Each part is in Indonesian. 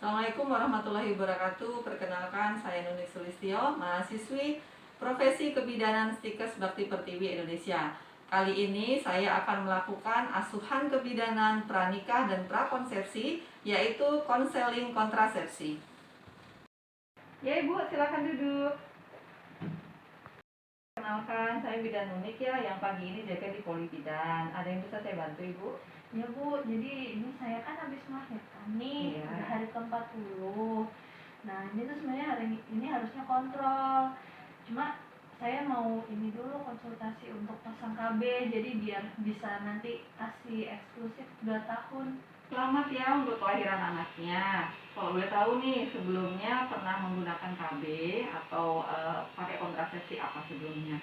Assalamualaikum warahmatullahi wabarakatuh. Perkenalkan, saya Nuni Sulistyo, mahasiswi Profesi Kebidanan Stikes Bakti Pertiwi Indonesia. Kali ini saya akan melakukan asuhan kebidanan pranikah dan prakonsepsi, yaitu konseling kontrasepsi. Ya Ibu, silakan duduk. Perkenalkan, saya bidan unik ya, yang pagi ini jaga di Polibidan. Ada yang bisa saya bantu Ibu? Ya Bu, jadi ini saya kan habis melahirkan nih, Iya. udah hari ke-40. Nah ini tuh sebenarnya hari ini harusnya kontrol. Cuma saya mau ini dulu konsultasi untuk pasang KB, jadi biar bisa nanti kasih eksklusif 2 tahun. Selamat ya untuk kelahiran anaknya. Kalau boleh tahu nih, sebelumnya pernah menggunakan KB atau pakai kontrasepsi apa sebelumnya?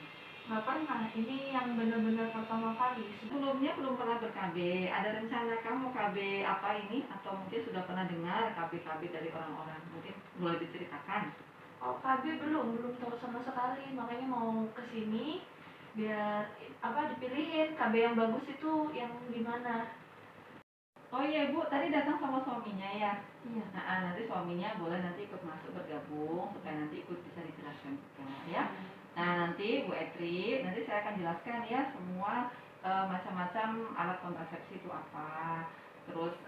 Nggak pernah, ini yang benar-benar pertama kali. Sebelumnya belum pernah ber-KB. Ada rencana kamu KB apa ini? Atau mungkin sudah pernah dengar KB-KB dari orang-orang? Mungkin boleh diceritakan. Oh KB belum tahu sama sekali, makanya mau kesini biar dipilihin KB yang bagus itu yang gimana. Oh iya Bu, tadi datang sama suaminya ya? Iya. Nah, nanti suaminya boleh nanti ikut masuk bergabung supaya nanti ikut bisa dijelaskan juga ya. Nah nanti Bu Etri, nanti saya akan jelaskan ya semua macam-macam alat kontrasepsi itu apa, terus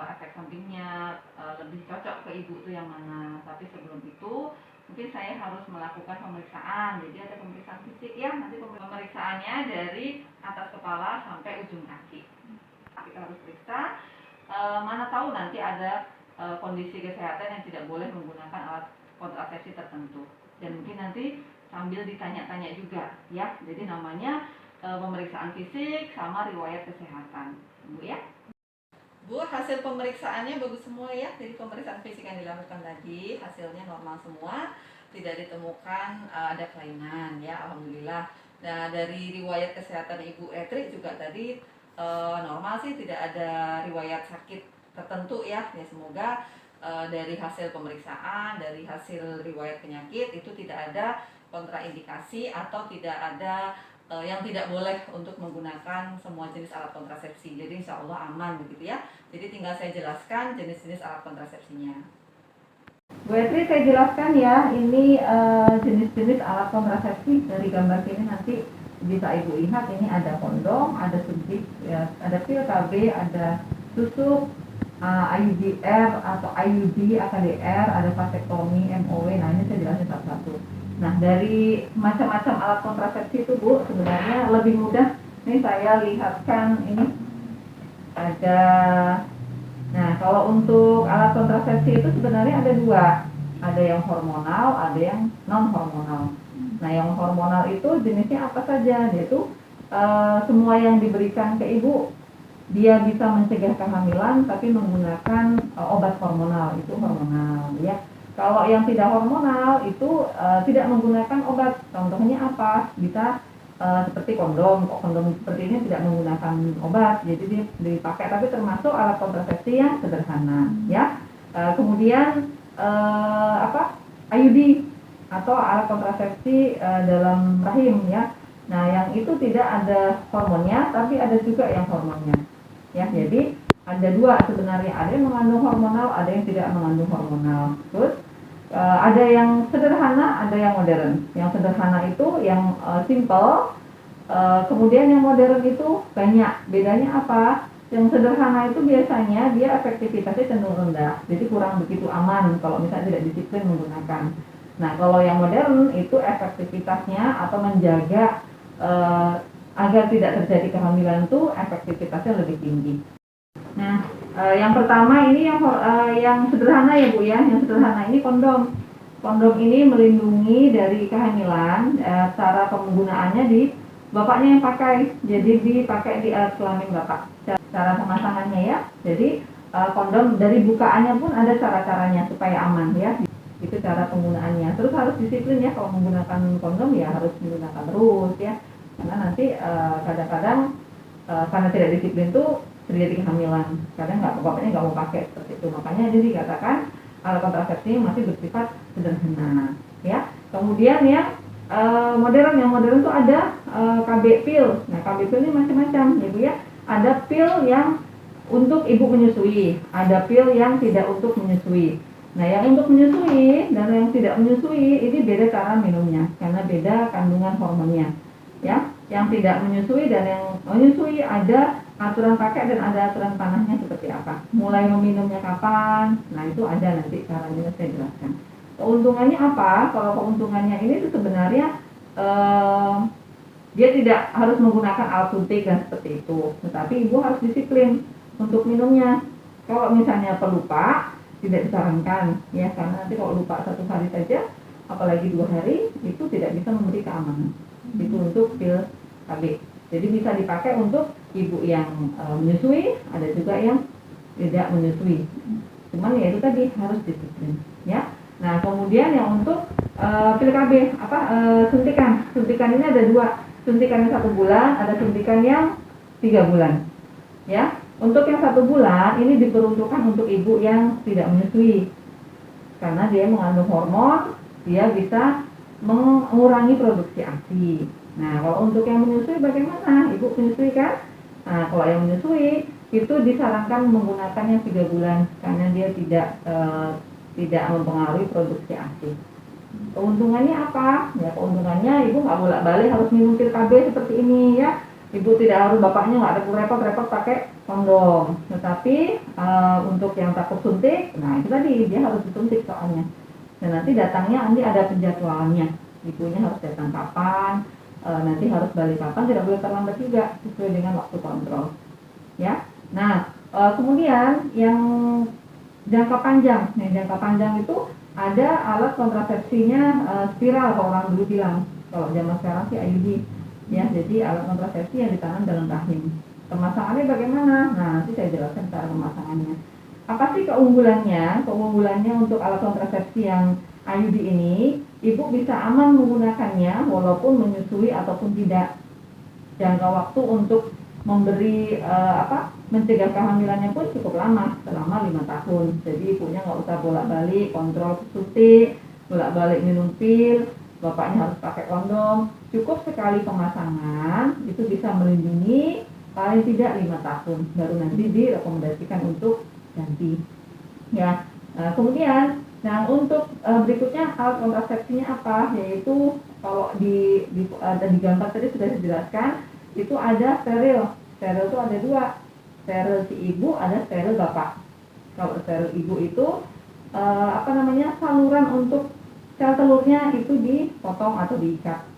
efek sampingnya lebih cocok ke ibu itu yang mana. Tapi sebelum itu mungkin saya harus melakukan pemeriksaan. Jadi ada pemeriksaan fisik ya, nanti pemeriksaannya dari atas kepala sampai ujung kaki. Kita harus periksa, mana tahu nanti ada kondisi kesehatan yang tidak boleh menggunakan alat kontrasepsi tertentu. Dan mungkin nanti sambil ditanya-tanya juga ya. Jadi namanya pemeriksaan fisik sama riwayat kesehatan, Bu ya. Bu, hasil pemeriksaannya bagus semua ya. Jadi pemeriksaan fisik yang dilakukan tadi hasilnya normal semua, tidak ditemukan ada kelainan ya, alhamdulillah. Nah, dari riwayat kesehatan Ibu Etri juga tadi normal sih, tidak ada riwayat sakit tertentu ya. Ya semoga dari hasil pemeriksaan, dari hasil riwayat penyakit itu tidak ada kontraindikasi atau tidak ada yang tidak boleh untuk menggunakan semua jenis alat kontrasepsi. Jadi insya Allah aman begitu ya. Jadi tinggal saya jelaskan jenis-jenis alat kontrasepsinya. Bu Etri, saya jelaskan ya, ini jenis-jenis alat kontrasepsi. Dari gambar sini nanti bisa Ibu lihat, ini ada kondom, ada suntik, ya, ada pil KB, ada susuk, IUDR atau IUD, AKDR, ada vasektomi, MOW. Nah ini saya jelasin satu-satu. Nah dari macam-macam alat kontrasepsi itu Bu, sebenarnya lebih mudah. Ini saya lihatkan, ini ada. Nah kalau untuk alat kontrasepsi itu sebenarnya ada dua, ada yang hormonal, ada yang non hormonal. Nah yang hormonal itu jenisnya apa saja? Yaitu semua yang diberikan ke ibu, dia bisa mencegah kehamilan tapi menggunakan obat hormonal, itu hormonal ya. Kalau yang tidak hormonal itu tidak menggunakan obat. Contohnya apa? Bisa seperti kondom. Kondom seperti ini tidak menggunakan obat, jadi dia dipakai, tapi termasuk alat kontrasepsi yang sederhana ya. Kemudian IUD atau alat kontrasepsi dalam rahim ya. Nah yang itu tidak ada hormonnya, tapi ada juga yang hormonnya ya. Jadi ada dua sebenarnya, ada yang mengandung hormonal, ada yang tidak mengandung hormonal. Terus ada yang sederhana, ada yang modern. Yang sederhana itu yang simple, kemudian yang modern itu banyak. Bedanya apa? Yang sederhana itu biasanya dia efektivitasnya cenderung rendah, jadi kurang begitu aman kalau misalnya tidak disiplin menggunakan. Nah kalau yang modern itu efektivitasnya atau menjaga agar tidak terjadi kehamilan itu efektivitasnya lebih tinggi. Nah, yang pertama ini yang sederhana ya Bu ya. Yang sederhana ini kondom. Kondom ini melindungi dari kehamilan. Cara penggunaannya di bapaknya yang pakai. Jadi dipakai di alat kelamin bapak. Cara pemasangannya ya. Jadi kondom dari bukaannya pun ada cara-caranya supaya aman ya. Itu cara penggunaannya. Terus harus disiplin ya, kalau menggunakan kondom ya harus menggunakan terus ya. Karena nanti kadang-kadang karena tidak disiplin tuh terjadi kehamilan, kadang bapaknya nggak mau pakai seperti itu. Makanya jadi dikatakan alat kontrasepsi masih bersifat sederhana ya. Kemudian yang modern tuh ada KB pil. Nah KB pil ini macam-macam ya Bu ya. Ada pil yang untuk ibu menyusui, ada pil yang tidak untuk menyusui. Nah, yang untuk menyusui dan yang tidak menyusui ini beda cara minumnya karena beda kandungan hormonnya. Ya, yang tidak menyusui dan yang menyusui ada aturan pakai dan ada aturan panahnya seperti apa. Mulai meminumnya kapan? Nah, itu ada nanti caranya saya jelaskan. Keuntungannya apa? Kalau keuntungannya ini itu sebenarnya dia tidak harus menggunakan alat suntik dan seperti itu, tetapi ibu harus disiplin untuk minumnya. Kalau misalnya pelupa tidak disarankan ya, karena nanti kalau lupa 1 hari saja, apalagi 2 hari, itu tidak bisa memberi keamanan. Itu untuk pil KB. Jadi bisa dipakai untuk ibu yang menyusui, ada juga yang tidak menyusui. Cuman ya itu tadi harus disiplin ya. Nah, kemudian yang untuk pil KB suntikan. Suntikan ini ada 2. Suntikan yang 1 bulan, ada suntikan yang 3 bulan. Ya, untuk yang 1 bulan ini diperuntukkan untuk ibu yang tidak menyusui, karena dia mengandung hormon, dia bisa mengurangi produksi ASI. Nah, kalau untuk yang menyusui bagaimana? Ibu menyusui kan? Nah, kalau yang menyusui itu disarankan menggunakan yang 3 bulan, karena dia tidak mempengaruhi produksi ASI. Keuntungannya apa? Ya, keuntungannya ibu nggak bolak-balik harus minum pil KB seperti ini ya. Ibu tidak harus, bapaknya nggak repot-repot pakai kondom. Tetapi untuk yang takut suntik, nah itu tadi dia harus disuntik soalnya. Dan nanti datangnya nanti ada penjadwalannya. Ibunya harus datang kapan, nanti harus balik kapan, tidak boleh terlambat juga sesuai dengan waktu kontrol. Ya. Nah, kemudian yang jangka panjang. Nah, jangka panjang itu ada alat kontrasepsinya spiral, kalau orang dulu bilang. Kalau zaman sekarang sih IUD ya, jadi alat kontrasepsi yang ditanam dalam rahim. Pemasangannya bagaimana? Nah, nanti saya jelaskan cara pemasangannya. Apa sih keunggulannya? Keunggulannya untuk alat kontrasepsi yang IUD ini, ibu bisa aman menggunakannya walaupun menyusui ataupun tidak. Jangka waktu untuk memberi mencegah kehamilannya pun cukup lama, selama 5 tahun. Jadi ibunya nggak usah bolak-balik kontrol suntik, bolak-balik minum pil, bapaknya harus pakai kondom. Cukup sekali pemasangan itu bisa melindungi paling tidak 5 tahun, baru nanti direkomendasikan untuk ganti ya. Kemudian untuk berikutnya alat kontrasepsinya apa, yaitu kalau di gambar tadi sudah dijelaskan, itu ada steril. Steril itu ada 2, steril si ibu, ada steril bapak. Kalau steril ibu itu saluran untuk sel telurnya itu dipotong atau diikat.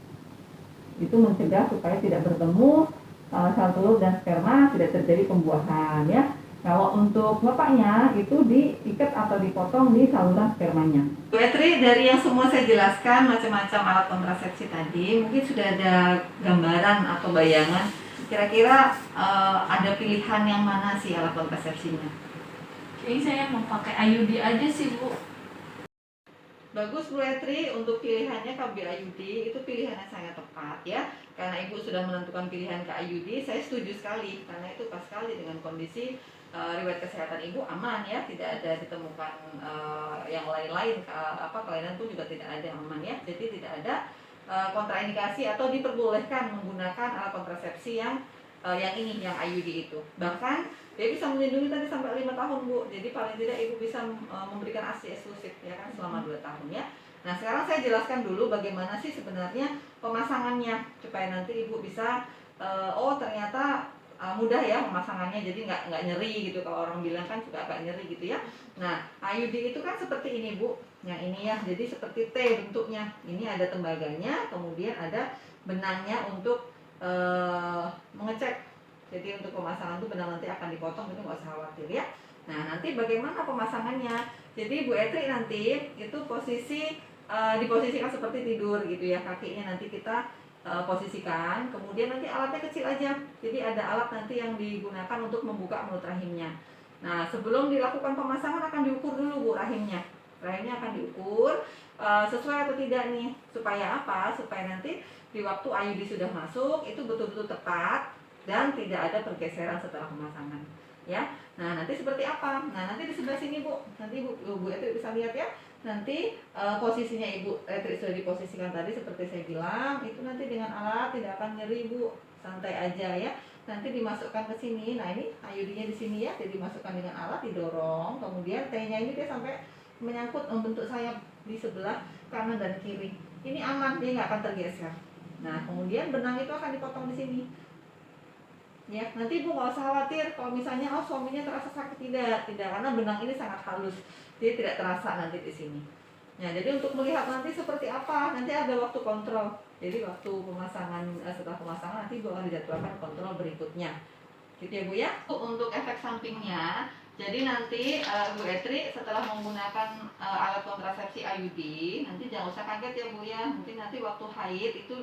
Itu mencegah supaya tidak bertemu sel telur dan sperma, tidak terjadi pembuahan ya. Kalau untuk bapaknya itu diikat atau dipotong di saluran spermanya. Bu Etri, dari yang semua saya jelaskan macam-macam alat kontrasepsi tadi, mungkin sudah ada gambaran atau bayangan kira-kira ada pilihan yang mana sih alat kontrasepsinya? Jadi saya mau pakai IUD aja sih, Bu. Bagus Bu Etri, untuk pilihannya KB IUD itu pilihan yang sangat tepat ya. Karena Ibu sudah menentukan pilihan ke IUD, saya setuju sekali karena itu pas sekali dengan kondisi riwayat kesehatan ibu aman ya, tidak ada ditemukan yang lain-lain, kelainan pun juga tidak ada, aman ya. Jadi tidak ada kontraindikasi atau diperbolehkan menggunakan alat kontrasepsi yang ini, yang IUD itu. Bahkan dia bisa melindungi tadi sampai 5 tahun Bu. Jadi paling tidak ibu bisa memberikan ASI eksklusif ya kan selama 2 tahun ya. Nah, sekarang saya jelaskan dulu bagaimana sih sebenarnya pemasangannya supaya nanti ibu bisa ternyata mudah ya pemasangannya, jadi nggak nyeri gitu. Kalau orang bilang kan juga agak nyeri gitu ya. Nah, IUD itu kan seperti ini Bu, yang ini ya, jadi seperti T bentuknya. Ini ada tembaganya, kemudian ada benangnya untuk mengecek. Jadi untuk pemasangan itu benang nanti akan dipotong, itu nggak usah khawatir ya. Nah, nanti bagaimana pemasangannya? Jadi Bu Etri nanti itu diposisikan seperti tidur gitu ya, kakinya nanti kita posisikan, kemudian nanti alatnya kecil aja. Jadi ada alat nanti yang digunakan untuk membuka mulut rahimnya. Nah, sebelum dilakukan pemasangan akan diukur dulu Bu rahimnya. Rahimnya akan diukur sesuai atau tidak nih. Supaya apa? Supaya nanti di waktu IUD sudah masuk itu betul-betul tepat dan tidak ada pergeseran setelah pemasangan. Ya. Nah, nanti seperti apa? Nah, nanti di sebelah sini Bu. Nanti Bu Etri bisa lihat ya. Nanti posisinya Ibu Etri sudah diposisikan tadi seperti saya bilang, itu nanti dengan alat tidak akan nyeri Bu, santai aja ya. nanti dimasukkan ke sini. Nah ini IUD-nya di sini ya, jadi dimasukkan dengan alat, didorong, kemudian T-nya ini dia sampai menyangkut membentuk sayap di sebelah kanan dan kiri. Ini aman, dia nggak akan tergeser. Nah kemudian benang itu akan dipotong di sini. Ya, nanti ibu nggak usah khawatir kalau misalnya suaminya terasa sakit, tidak, karena benang ini sangat halus, jadi tidak terasa nanti di sini. Nah, jadi untuk melihat nanti seperti apa, nanti ada waktu kontrol. Jadi waktu pemasangan, setelah pemasangan nanti ibu akan dijadwalkan kontrol berikutnya. Gitu ya bu ya. Untuk efek sampingnya, jadi nanti Bu Etri setelah menggunakan alat kontrasepsi IUD, nanti jangan usah kaget ya bu ya. Mungkin nanti waktu haid itu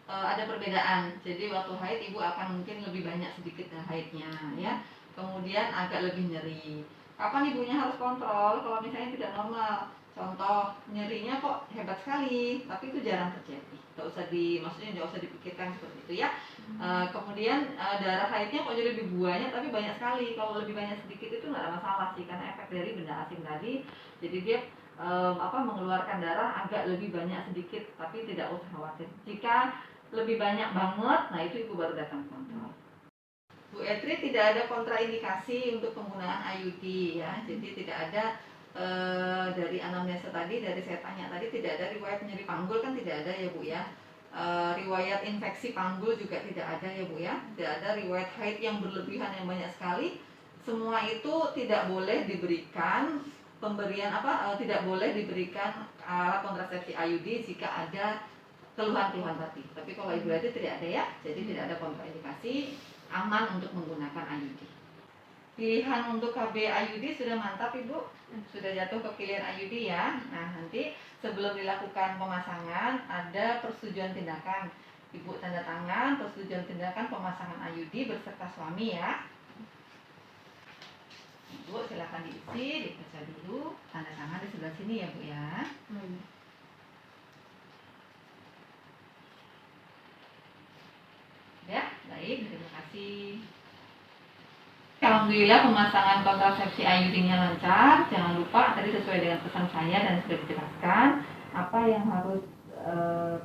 ada perbedaan. Jadi waktu haid ibu akan mungkin lebih banyak sedikit haidnya ya. Kemudian agak lebih nyeri. Kapan ibunya harus kontrol kalau misalnya tidak normal? Contoh, nyerinya kok hebat sekali, tapi itu jarang terjadi. Maksudnya nggak usah dipikirkan seperti itu ya. Kemudian darah haidnya kok jadi lebih banyak, tapi banyak sekali. Kalau lebih banyak sedikit itu nggak ada masalah sih, karena efek dari benda asing tadi. Jadi dia mengeluarkan darah agak lebih banyak sedikit, tapi tidak usah khawatir. Jika lebih banyak banget, nah itu ibu baru datang kontrol. Bu Etri tidak ada kontraindikasi untuk penggunaan IUD ya, jadi tidak ada dari anamnesa tadi, dari saya tanya tadi tidak ada riwayat nyeri panggul, kan tidak ada ya bu ya. Riwayat infeksi panggul juga tidak ada ya bu ya, tidak ada riwayat haid yang berlebihan yang banyak sekali. Semua itu tidak boleh diberikan tidak boleh diberikan alat kontrasepsi IUD jika ada keluhan-keluhan tadi. Tapi kalau ibu Etri tidak ada ya, jadi tidak ada kontraindikasi, aman untuk menggunakan IUD. Pilihan untuk KB IUD sudah mantap ibu, sudah jatuh ke pilihan IUD ya. Nah nanti sebelum dilakukan pemasangan ada persetujuan tindakan. Ibu tanda tangan persetujuan tindakan pemasangan IUD beserta suami ya. Ibu silakan diisi, dibaca dulu, tanda tangan di sebelah sini ya bu ya. Ya, baik, terima kasih. Alhamdulillah pemasangan kontrasepsi IUD-nya lancar. Jangan lupa tadi sesuai dengan pesan saya dan sudah dijelaskan apa yang harus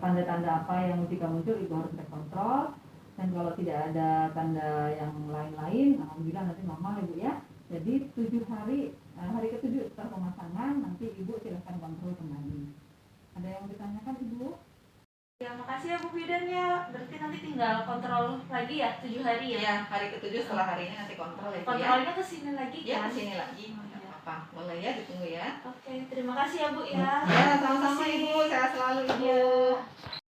tanda-tanda apa yang jika muncul ibu harus terkontrol, dan kalau tidak ada tanda yang lain-lain, alhamdulillah nanti normal ibu ya. Jadi 7 hari, hari ke-7 setelah pemasangan nanti ibu silahkan kontrol kembali. Ada yang ditanyakan ibu? Ya, makasih ya Bu Bidan ya. Berarti nanti tinggal kontrol lagi ya 7 hari ya? Ya, hari ke-7 setelah hari ini nanti kontrol ya. Kontrolnya ke sini lagi kan? Ya, ke sini lagi. Apa? Boleh ya, ditunggu ya. Oke, terima kasih ya Bu ya. Ya, sama-sama Ibu. Sehat selalu Ibu. Ya.